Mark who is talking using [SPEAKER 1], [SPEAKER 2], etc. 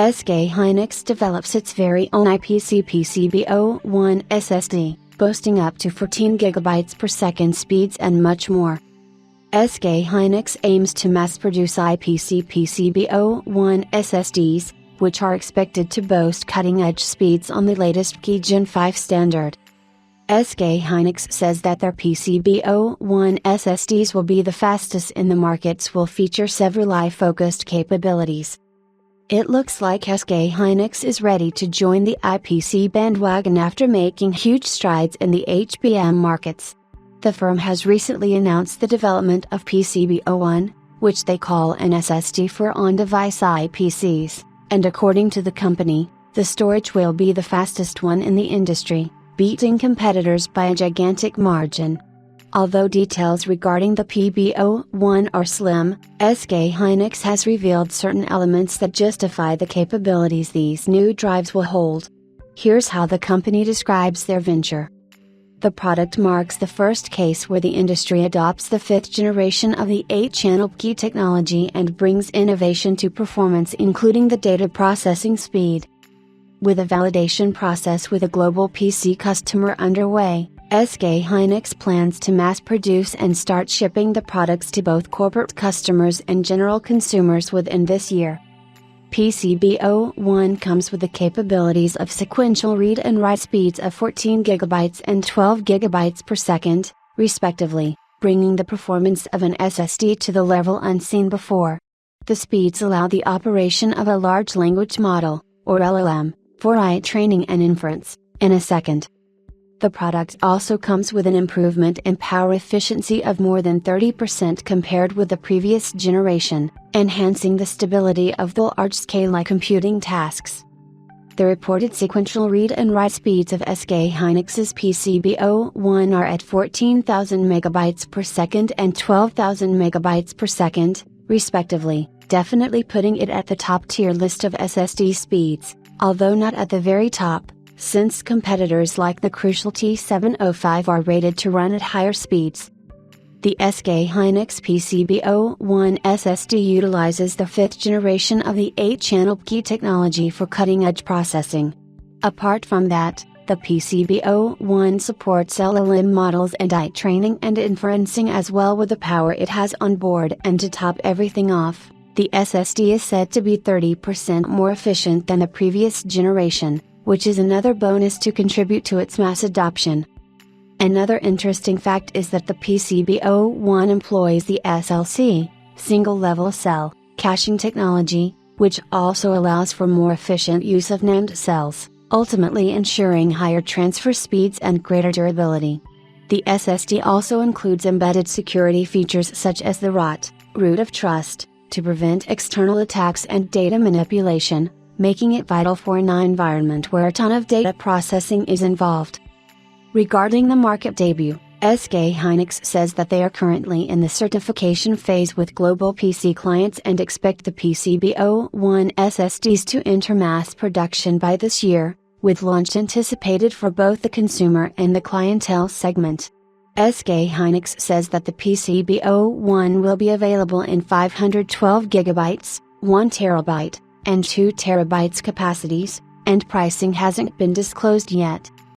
[SPEAKER 1] SK hynix develops its very own IPC PCB01 SSD, boasting up to 14 GB per second speeds and much more. SK hynix aims to mass-produce IPC PCB01 SSDs, which are expected to boast cutting-edge speeds on the latest Gen 5 standard. SK hynix says that their PCB01 SSDs will be the fastest in the markets, will feature several AI-focused capabilities. It looks like SK hynix is ready to join the IPC bandwagon after making huge strides in the HBM markets. The firm has recently announced the development of PCB01, which they call an SSD for on-device IPCs, and according to the company, the storage will be the fastest one in the industry, beating competitors by a gigantic margin. Although details regarding the PCB01 are slim, SK hynix has revealed certain elements that justify the capabilities these new drives will hold. Here's how the company describes their venture. The product marks the first case where the industry adopts the fifth generation of the 8-channel PCIe technology and brings innovation to performance, including the data processing speed. With a validation process with a global PC customer underway, SK hynix plans to mass produce and start shipping the products to both corporate customers and general consumers within this year. PCB01 comes with the capabilities of sequential read and write speeds of 14 GB and 12 GB per second, respectively, bringing the performance of an SSD to the level unseen before. The speeds allow the operation of a large language model, or LLM, for AI training and inference, in a second. The product also comes with an improvement in power efficiency of more than 30% compared with the previous generation, enhancing the stability of the large-scale computing tasks. The reported sequential read and write speeds of SK hynix's PCB01 are at 14,000 MB per second and 12,000 MB per second, respectively, definitely putting it at the top-tier list of SSD speeds, although not at the very top, since competitors like the crucial T705 are rated to run at higher speeds. The SK hynix PCB01 SSD utilizes the 5th generation of the 8-channel PCIe technology for cutting-edge processing. Apart from that, the PCB01 supports LLM models and AI training and inferencing as well with the power it has on board, and to top everything off, the SSD is said to be 30% more efficient than the previous generation, which is another bonus to contribute to its mass adoption. Another interesting fact is that the PCB01 employs the SLC, single-level cell, caching technology, which also allows for more efficient use of NAND cells, ultimately ensuring higher transfer speeds and greater durability. The SSD also includes embedded security features such as the root of trust, to prevent external attacks and data manipulation, making it vital for an environment where a ton of data processing is involved. Regarding the market debut, SK hynix says that they are currently in the certification phase with global PC clients and expect the PCB01 SSDs to enter mass production by this year, with launch anticipated for both the consumer and the clientele segment. SK hynix says that the PCB01 will be available in 512 GB, 1 TB, and 2 TB capacities, and pricing hasn't been disclosed yet.